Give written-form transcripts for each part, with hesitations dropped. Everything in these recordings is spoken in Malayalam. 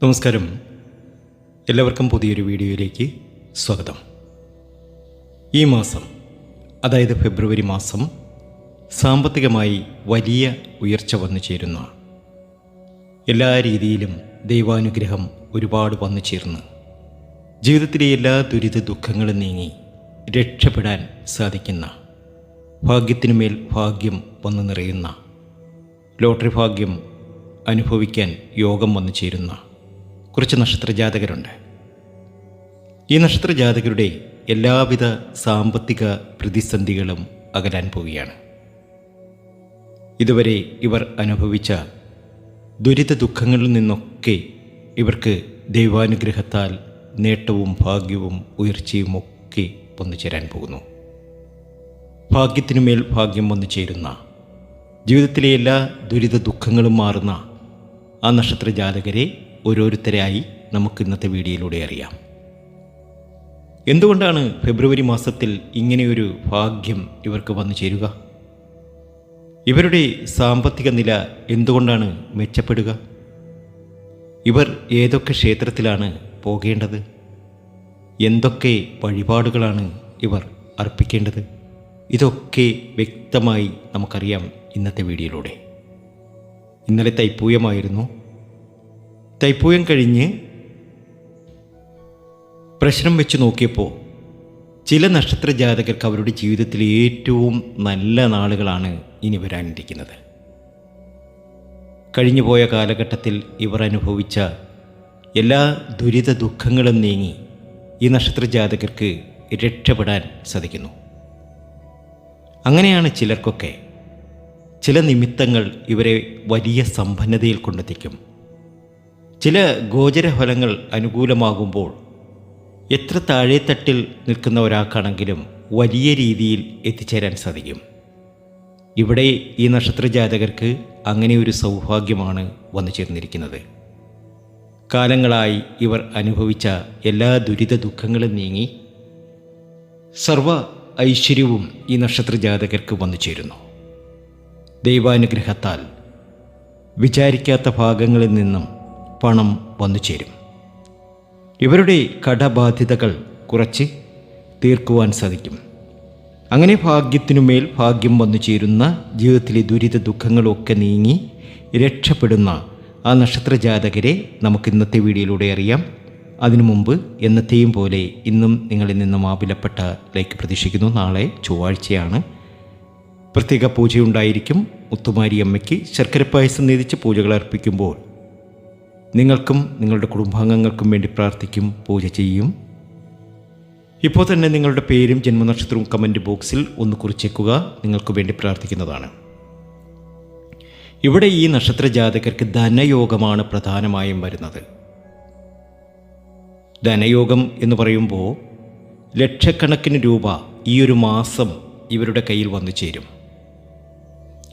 നമസ്കാരം. എല്ലാവർക്കും പുതിയൊരു വീഡിയോയിലേക്ക് സ്വാഗതം. ഈ മാസം, അതായത് ഫെബ്രുവരി മാസം, സാമ്പത്തികമായി വലിയ ഉയർച്ച വന്നു ചേരുന്ന, എല്ലാ രീതിയിലും ദൈവാനുഗ്രഹം ഒരുപാട് വന്നു ചേർന്ന് ജീവിതത്തിലെ എല്ലാ ദുരിത ദുഃഖങ്ങളും നീങ്ങി രക്ഷപ്പെടാൻ സാധിക്കുന്ന, ഭാഗ്യത്തിനുമേൽ ഭാഗ്യം വന്നു നിറയുന്ന, ലോട്ടറി ഭാഗ്യം അനുഭവിക്കാൻ യോഗം വന്നു ചേരുന്ന കുറച്ച് നക്ഷത്രജാതകരുണ്ട്. ഈ നക്ഷത്രജാതകരുടെ എല്ലാവിധ സാമ്പത്തിക പ്രതിസന്ധികളും അകലാൻ പോവുകയാണ്. ഇതുവരെ ഇവർ അനുഭവിച്ച ദുരിത ദുഃഖങ്ങളിൽ നിന്നൊക്കെ ഇവർക്ക് ദൈവാനുഗ്രഹത്താൽ നേട്ടവും ഭാഗ്യവും ഉയർച്ചയും ഒക്കെ വന്നു ചേരാൻ പോകുന്നു. ഭാഗ്യത്തിനുമേൽ ഭാഗ്യം വന്നു ചേരുന്ന, ജീവിതത്തിലെ എല്ലാ ദുരിത ദുഃഖങ്ങളും മാറുന്ന ആ നക്ഷത്രജാതകരെ ഓരോരുത്തരായി നമുക്ക് ഇന്നത്തെ വീഡിയോയിലൂടെ അറിയാം. എന്തുകൊണ്ടാണ് ഫെബ്രുവരി മാസത്തിൽ ഇങ്ങനെയൊരു ഭാഗ്യം ഇവർക്ക് വന്നു ചേരുക? ഇവരുടെ സാമ്പത്തിക നില എന്തുകൊണ്ടാണ് മെച്ചപ്പെടുക? ഇവർ ഏതൊക്കെ ക്ഷേത്രത്തിലാണ് പോകേണ്ടത്? എന്തൊക്കെ വഴിപാടുകളാണ് ഇവർ അർപ്പിക്കേണ്ടത്? ഇതൊക്കെ വ്യക്തമായി നമുക്കറിയാം ഇന്നത്തെ വീഡിയോയിലൂടെ. ഇന്നലെ തൈപ്പൂയമായിരുന്നു. തൈപ്പൂയം കഴിഞ്ഞ് പ്രശ്നം വെച്ച് നോക്കിയപ്പോൾ ചില നക്ഷത്രജാതകർക്ക് അവരുടെ ജീവിതത്തിലെ ഏറ്റവും നല്ല നാളുകളാണ് ഇനി വരാനിരിക്കുന്നത്. കഴിഞ്ഞുപോയ കാലഘട്ടത്തിൽ ഇവർ അനുഭവിച്ച എല്ലാ ദുരിത ദുഃഖങ്ങളും നീങ്ങി ഈ നക്ഷത്രജാതകർക്ക് രക്ഷപ്പെടാൻ സാധിക്കുന്നു. അങ്ങനെയാണ് ചിലർക്കൊക്കെ ചില നിമിത്തങ്ങൾ ഇവരെ വലിയ സമ്പന്നതയിൽ കൊണ്ടെത്തിക്കും. ചില ഗോചരഫലങ്ങൾ അനുകൂലമാകുമ്പോൾ എത്ര താഴെത്തട്ടിൽ നിൽക്കുന്ന ഒരാൾക്കാണെങ്കിലും വലിയ രീതിയിൽ എത്തിച്ചേരാൻ സാധിക്കും. ഇവിടെ ഈ നക്ഷത്രജാതകർക്ക് അങ്ങനെ ഒരു സൗഭാഗ്യമാണ് വന്നു ചേർന്നിരിക്കുന്നത്. കാലങ്ങളായി ഇവർ അനുഭവിച്ച എല്ലാ ദുരിത ദുഃഖങ്ങളും നീങ്ങി സർവ ഐശ്വര്യവും ഈ നക്ഷത്രജാതകർക്ക് വന്നു ചേരുന്നു. ദൈവാനുഗ്രഹത്താൽ വിചാരിക്കാത്ത ഭാഗങ്ങളിൽ നിന്നും പണം വന്നു ചേരും. ഇവരുടെ കടബാധ്യതകൾ കുറച്ച് തീർക്കുവാൻ സാധിക്കും. അങ്ങനെ ഭാഗ്യത്തിനുമേൽ ഭാഗ്യം വന്നു ചേരുന്ന, ജീവിതത്തിലെ ദുരിത ദുഃഖങ്ങളൊക്കെ നീങ്ങി രക്ഷപ്പെടുന്ന ആ നക്ഷത്രജാതകരെ നമുക്ക് ഇന്നത്തെ വീഡിയോയിലൂടെ അറിയാം. അതിനു മുമ്പ് എന്നത്തെയും പോലെ ഇന്നും നിങ്ങളിൽ നിന്നും വിലപ്പെട്ട ലൈക്ക് പ്രതീക്ഷിക്കുന്നു. നാളെ ചൊവ്വാഴ്ചയാണ്. പ്രത്യേക പൂജയുണ്ടായിരിക്കും. മുത്തുമാരി അമ്മയ്ക്ക് ശർക്കര പായസം നേദിച്ച് പൂജകൾ അർപ്പിക്കുമ്പോൾ നിങ്ങൾക്കും നിങ്ങളുടെ കുടുംബാംഗങ്ങൾക്കും വേണ്ടി പ്രാർത്ഥിക്കും, പൂജ ചെയ്യും. ഇപ്പോൾ തന്നെ നിങ്ങളുടെ പേരും ജന്മനക്ഷത്രവും കമൻറ്റ് ബോക്സിൽ ഒന്ന് കുറിച്ചേക്കുക. നിങ്ങൾക്ക് വേണ്ടി പ്രാർത്ഥിക്കുന്നതാണ്. ഇവിടെ ഈ നക്ഷത്രജാതകർക്ക് ധനയോഗമാണ് പ്രധാനമായും വരുന്നത്. ധനയോഗം എന്ന് പറയുമ്പോൾ ലക്ഷക്കണക്കിന് രൂപ ഈ ഒരു മാസം ഇവരുടെ കയ്യിൽ വന്നു ചേരും.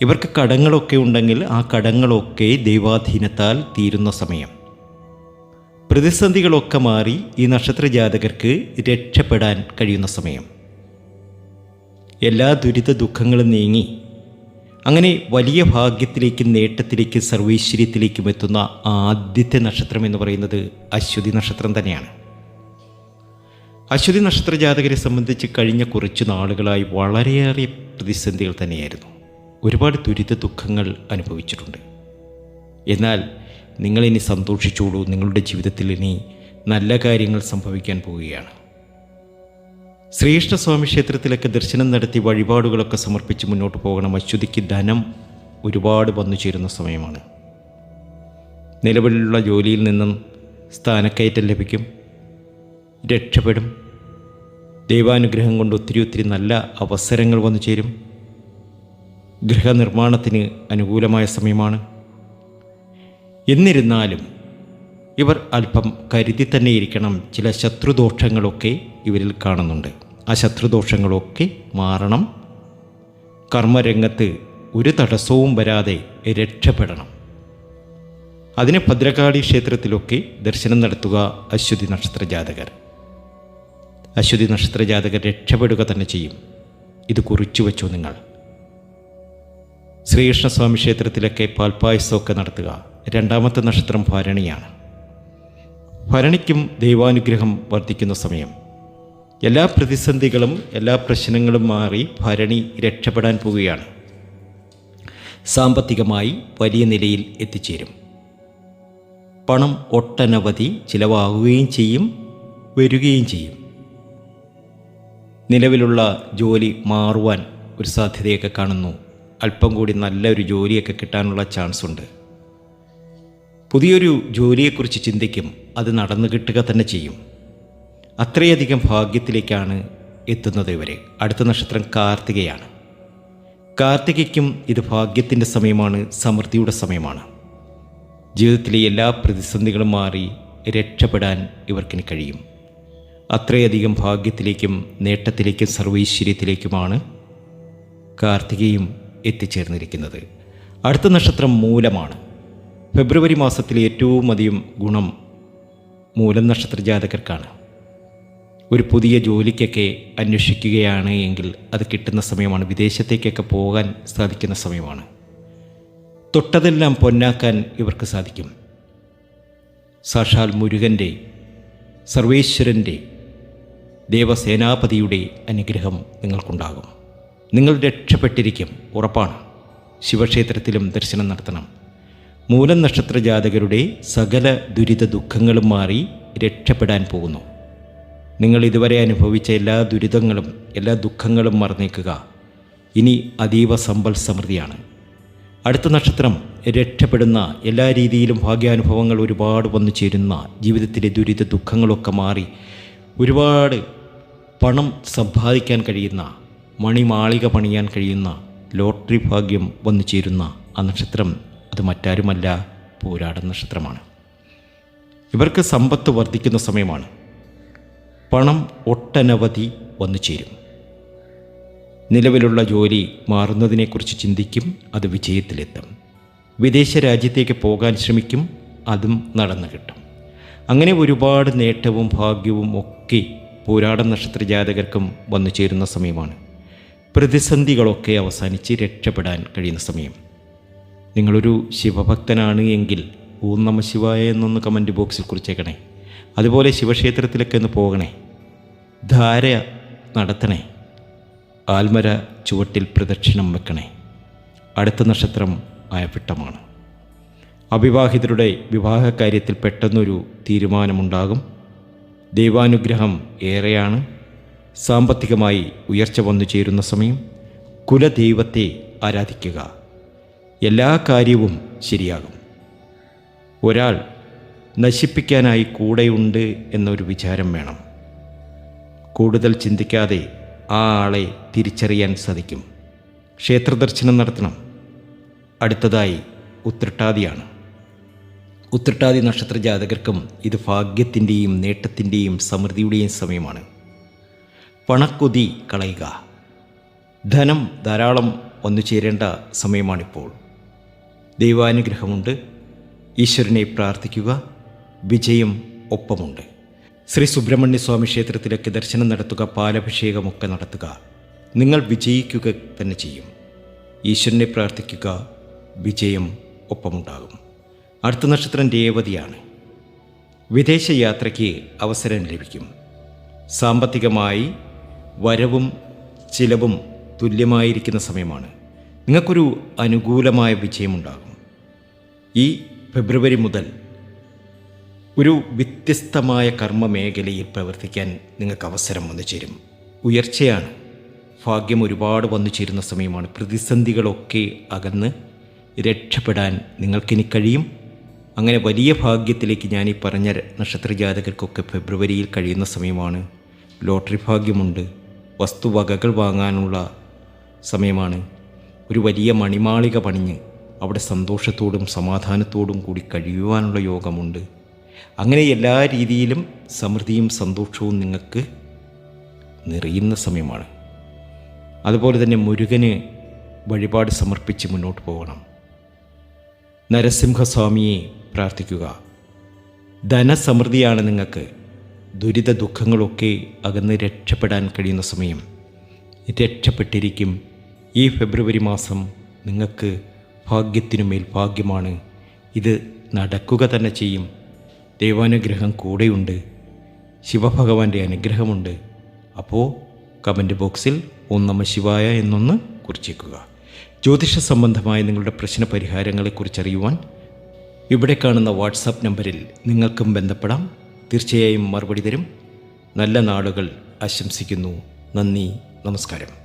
ഇവർക്ക് കടങ്ങളൊക്കെ ഉണ്ടെങ്കിൽ ആ കടങ്ങളൊക്കെ ദൈവാധീനത്താൽ തീരുന്ന സമയം. പ്രതിസന്ധികളൊക്കെ മാറി ഈ നക്ഷത്രജാതകർക്ക് രക്ഷപ്പെടാൻ കഴിയുന്ന സമയം. എല്ലാ ദുരിത ദുഃഖങ്ങളും നീങ്ങി അങ്ങനെ വലിയ ഭാഗ്യത്തിലേക്കും നേട്ടത്തിലേക്കും സർവൈശ്വര്യത്തിലേക്കും എത്തുന്ന ആദ്യത്തെ നക്ഷത്രം എന്ന് പറയുന്നത് അശ്വതി നക്ഷത്രം തന്നെയാണ്. അശ്വതി നക്ഷത്രജാതകരെ സംബന്ധിച്ച് കഴിഞ്ഞ കുറച്ച് നാളുകളായി വളരെയേറെ പ്രതിസന്ധികൾ തന്നെയായിരുന്നു. ഒരുപാട് ദുരിത ദുഃഖങ്ങൾ അനുഭവിച്ചിട്ടുണ്ട്. എന്നാൽ നിങ്ങളിനി സന്തോഷിച്ചോളൂ. നിങ്ങളുടെ ജീവിതത്തിൽ ഇനി നല്ല കാര്യങ്ങൾ സംഭവിക്കാൻ പോവുകയാണ്. ശ്രീകൃഷ്ണസ്വാമി ക്ഷേത്രത്തിലൊക്കെ ദർശനം നടത്തി വഴിപാടുകളൊക്കെ സമർപ്പിച്ച് മുന്നോട്ട് പോകണം. അശ്വതിക്ക് ധനം ഒരുപാട് വന്നു ചേരുന്ന സമയമാണ്. നിലവിലുള്ള ജോലിയിൽ നിന്നും സ്ഥാനക്കയറ്റം ലഭിക്കും, രക്ഷപ്പെടും. ദൈവാനുഗ്രഹം കൊണ്ട് ഒത്തിരി നല്ല അവസരങ്ങൾ വന്നു ചേരും. ഗൃഹനിർമ്മാണത്തിന് അനുകൂലമായ സമയമാണ്. എന്നിരുന്നാലും ഇവർ അല്പം കരുതി തന്നെ ഇരിക്കണം. ചില ശത്രുദോഷങ്ങളൊക്കെ ഇവരിൽ കാണുന്നുണ്ട്. ആ ശത്രുദോഷങ്ങളൊക്കെ മാറണം. കർമ്മരംഗത്ത് ഒരു തടസ്സവും വരാതെ രക്ഷപ്പെടണം. അതിന് ഭദ്രകാളി ക്ഷേത്രത്തിലൊക്കെ ദർശനം നടത്തുക അശ്വതി നക്ഷത്രജാതകർ. അശ്വതി നക്ഷത്രജാതകർ രക്ഷപ്പെടുക തന്നെ ചെയ്യും. ഇത് കുറിച്ചു വെച്ചോ നിങ്ങൾ. ശ്രീകൃഷ്ണസ്വാമി ക്ഷേത്രത്തിലൊക്കെ പാൽപ്പായസമൊക്കെ നടത്തുക. രണ്ടാമത്തെ നക്ഷത്രം ഭരണിയാണ്. ഭരണിക്കും ദൈവാനുഗ്രഹം വർദ്ധിക്കുന്ന സമയം. എല്ലാ പ്രതിസന്ധികളും എല്ലാ പ്രശ്നങ്ങളും മാറി ഭരണി രക്ഷപ്പെടാൻ പോവുകയാണ്. സാമ്പത്തികമായി വലിയ നിലയിൽ എത്തിച്ചേരും. പണം ഒട്ടനവധി ചിലവാകുകയും ചെയ്യും, വരികയും ചെയ്യും. നിലവിലുള്ള ജോലി മാറുവാൻ ഒരു സാധ്യതയൊക്കെ കാണുന്നു. അല്പം കൂടി നല്ലൊരു ജോലിയൊക്കെ കിട്ടാനുള്ള ചാൻസ് ഉണ്ട്. പുതിയൊരു ജോലിയെക്കുറിച്ച് ചിന്തിക്കും, അത് നടന്നു കിട്ടുക തന്നെ ചെയ്യും. അത്രയധികം ഭാഗ്യത്തിലേക്കാണ് എത്തുന്നത് ഇവരെ. അടുത്ത നക്ഷത്രം കാർത്തികയാണ്. കാർത്തികയ്ക്കും ഇത് ഭാഗ്യത്തിൻ്റെ സമയമാണ്, സമൃദ്ധിയുടെ സമയമാണ്. ജീവിതത്തിലെ എല്ലാ പ്രതിസന്ധികളും മാറി രക്ഷപ്പെടാൻ ഇവർക്കിന് കഴിയും. അത്രയധികം ഭാഗ്യത്തിലേക്കും നേട്ടത്തിലേക്കും സർവൈശ്വര്യത്തിലേക്കുമാണ് കാർത്തികയും എത്തിച്ചേർന്നിരിക്കുന്നത്. അടുത്ത നക്ഷത്രം മൂലമാണ്. ഫെബ്രുവരി മാസത്തിലെ ഏറ്റവും അധികം ഗുണം മൂലം നക്ഷത്ര ജാതകർക്കാണ്. ഒരു പുതിയ ജോലിക്കൊക്കെ അന്വേഷിക്കുകയാണ് എങ്കിൽ അത് കിട്ടുന്ന സമയമാണ്. വിദേശത്തേക്കൊക്കെ പോകാൻ സാധിക്കുന്ന സമയമാണ്. തൊട്ടതെല്ലാം പൊന്നാക്കാൻ ഇവർക്ക് സാധിക്കും. സാക്ഷാൽ മുരുകൻ്റെ, സർവേശ്വരൻ്റെ, ദേവസേനാപതിയുടെ അനുഗ്രഹം നിങ്ങൾക്കുണ്ടാകും. നിങ്ങൾ രക്ഷപ്പെട്ടിരിക്കും, ഉറപ്പാണ്. ശിവക്ഷേത്രത്തിലും ദർശനം നടത്തണം. മൂലം നക്ഷത്ര ജാതകരുടെ സകല ദുരിത ദുഃഖങ്ങളും മാറി രക്ഷപ്പെടാൻ പോകുന്നു. നിങ്ങൾ ഇതുവരെ അനുഭവിച്ച എല്ലാ ദുരിതങ്ങളും എല്ലാ ദുഃഖങ്ങളും മറന്നേക്കുക. ഇനി അതീവ സമ്പൽ സമൃദ്ധിയാണ്. അടുത്ത നക്ഷത്രം രക്ഷപ്പെടുന്ന, എല്ലാ രീതിയിലും ഭാഗ്യാനുഭവങ്ങൾ ഒരുപാട് വന്നു ചേരുന്ന, ജീവിതത്തിലെ ദുരിത ദുഃഖങ്ങളൊക്കെ മാറി ഒരുപാട് പണം സമ്പാദിക്കാൻ കഴിയുന്ന, മണിമാളിക പണിയാൻ കഴിയുന്ന, ലോട്ടറി ഭാഗ്യം വന്നു ചേരുന്ന ആ നക്ഷത്രം അത് മറ്റാരുമല്ല, പൂരാടൻ നക്ഷത്രമാണ്. ഇവർക്ക് സമ്പത്ത് വർദ്ധിക്കുന്ന സമയമാണ്. പണം ഒട്ടനവധി വന്നു ചേരും. നിലവിലുള്ള ജോലി മാറുന്നതിനെക്കുറിച്ച് ചിന്തിക്കും, അത് വിജയത്തിലെത്തും. വിദേശ രാജ്യത്തേക്ക് പോകാൻ ശ്രമിക്കും, അതും നടന്നു കിട്ടും. അങ്ങനെ ഒരുപാട് നേട്ടവും ഭാഗ്യവും ഒക്കെ പൂരാടൻ നക്ഷത്ര ജാതകർക്കും വന്നു ചേരുന്ന സമയമാണ്. പ്രതിസന്ധികളൊക്കെ അവസാനിച്ച് രക്ഷപ്പെടാൻ കഴിയുന്ന സമയം. നിങ്ങളൊരു ശിവഭക്തനാണ് എങ്കിൽ ഓം നമ ശിവായ എന്നൊന്ന് കമൻറ്റ് ബോക്സിൽ കുറിച്ചേക്കണേ. അതുപോലെ ശിവക്ഷേത്രത്തിലൊക്കെ ഒന്ന് പോകണേ, ധാര നടത്തണേ, ആൽമര ചുവട്ടിൽ പ്രദക്ഷിണം വെക്കണേ. അടുത്ത നക്ഷത്രം ആയപ്പിട്ടമാണ്. അവിവാഹിതരുടെ വിവാഹകാര്യത്തിൽ പെട്ടെന്നൊരു തീരുമാനമുണ്ടാകും. ദൈവാനുഗ്രഹം ഏറെയാണ്. സാമ്പത്തികമായി ഉയർച്ച വന്നു ചേരുന്ന സമയം. കുലദൈവത്തെ ആരാധിക്കുക, എല്ലാ കാര്യവും ശരിയാകും. ഒരാൾ നശിപ്പിക്കാനായി കൂടെയുണ്ട് എന്നൊരു വിചാരം വേണം. കൂടുതൽ ചിന്തിക്കാതെ ആ ആളെ തിരിച്ചറിയാൻ സാധിക്കും. ക്ഷേത്രദർശനം നടത്തണം. അടുത്തതായി ഉത്രട്ടാതിയാണ്. ഉത്രട്ടാതി നക്ഷത്ര ജാതകർക്കും ഇത് ഭാഗ്യത്തിൻ്റെയും നേട്ടത്തിൻ്റെയും സമൃദ്ധിയുടെയും സമയമാണ്. പണക്കൊതി കളയുക. ധനം ധാരാളം വന്നു ചേരേണ്ട സമയമാണിപ്പോൾ. ദൈവാനുഗ്രഹമുണ്ട്. ഈശ്വരനെ പ്രാർത്ഥിക്കുക, വിജയം ഒപ്പമുണ്ട്. ശ്രീ സുബ്രഹ്മണ്യ സ്വാമി ക്ഷേത്രത്തിലൊക്കെ ദർശനം നടത്തുക, പാലഭിഷേകമൊക്കെ നടത്തുക. നിങ്ങൾ വിജയിക്കുക തന്നെ ചെയ്യും. ഈശ്വരനെ പ്രാർത്ഥിക്കുക, വിജയം ഒപ്പമുണ്ടാകും. അടുത്ത നക്ഷത്രം രേവതിയാണ്. വിദേശ യാത്രയ്ക്ക് അവസരം ലഭിക്കും. സാമ്പത്തികമായി വരവും ചിലവും തുല്യമായിരിക്കുന്ന സമയമാണ്. നിങ്ങൾക്കൊരു അനുകൂലമായ വിജയമുണ്ടാകും. ഈ ഫെബ്രുവരി മുതൽ ഒരു വ്യത്യസ്തമായ കർമ്മ മേഖലയിൽ പ്രവർത്തിക്കാൻ നിങ്ങൾക്ക് അവസരം വന്നു ചേരും. ഉയർച്ചയാണ്. ഭാഗ്യം ഒരുപാട് വന്നു ചേരുന്ന സമയമാണ്. പ്രതിസന്ധികളൊക്കെ അകന്ന് രക്ഷപ്പെടാൻ നിങ്ങൾക്കിനി കഴിയും. അങ്ങനെ വലിയ ഭാഗ്യത്തിലേക്ക് ഞാനീ പറഞ്ഞ നക്ഷത്രജാതകർക്കൊക്കെ ഫെബ്രുവരിയിൽ കഴിയുന്ന സമയമാണ്. ലോട്ടറി ഭാഗ്യമുണ്ട്. വസ്തുവകകൾ വാങ്ങാനുള്ള സമയമാണ്. ഒരു വലിയ മണിമാളിക പണിഞ്ഞ് അവിടെ സന്തോഷത്തോടും സമാധാനത്തോടും കൂടി കഴിയുവാനുള്ള യോഗമുണ്ട്. അങ്ങനെ എല്ലാ രീതിയിലും സമൃദ്ധിയും സന്തോഷവും നിങ്ങൾക്ക് നിറയുന്ന സമയമാണ്. അതുപോലെ തന്നെ മുരുകന് വഴിപാട് സമർപ്പിച്ച് മുന്നോട്ട് പോകണം. നരസിംഹസ്വാമിയെ പ്രാർത്ഥിക്കുക. ധനസമൃദ്ധിയാണ് നിങ്ങൾക്ക്. ദുരിത ദുഃഖങ്ങളൊക്കെ അകന്ന് രക്ഷപ്പെടാൻ കഴിയുന്ന സമയം. രക്ഷപ്പെട്ടിരിക്കും. ഈ ഫെബ്രുവരി മാസം നിങ്ങൾക്ക് ഭാഗ്യത്തിനുമേൽ ഭാഗ്യമാണ്. ഇത് നടക്കുക തന്നെ ചെയ്യും. ദൈവാനുഗ്രഹം കൂടെയുണ്ട്, ശിവഭഗവാന്റെ അനുഗ്രഹമുണ്ട്. അപ്പോൾ കമൻറ്റ് ബോക്സിൽ ഓം നമഃ ശിവായ എന്നൊന്ന് കുറിച്ചേക്കുക. ജ്യോതിഷ സംബന്ധമായ നിങ്ങളുടെ പ്രശ്ന പരിഹാരങ്ങളെക്കുറിച്ചറിയുവാൻ ഇവിടെ കാണുന്ന വാട്സാപ്പ് നമ്പറിൽ നിങ്ങൾക്കും ബന്ധപ്പെടാം. തീർച്ചയായും മറുപടി തരും. നല്ല നാളുകൾ ആശംസിക്കുന്നു. നന്ദി, നമസ്കാരം.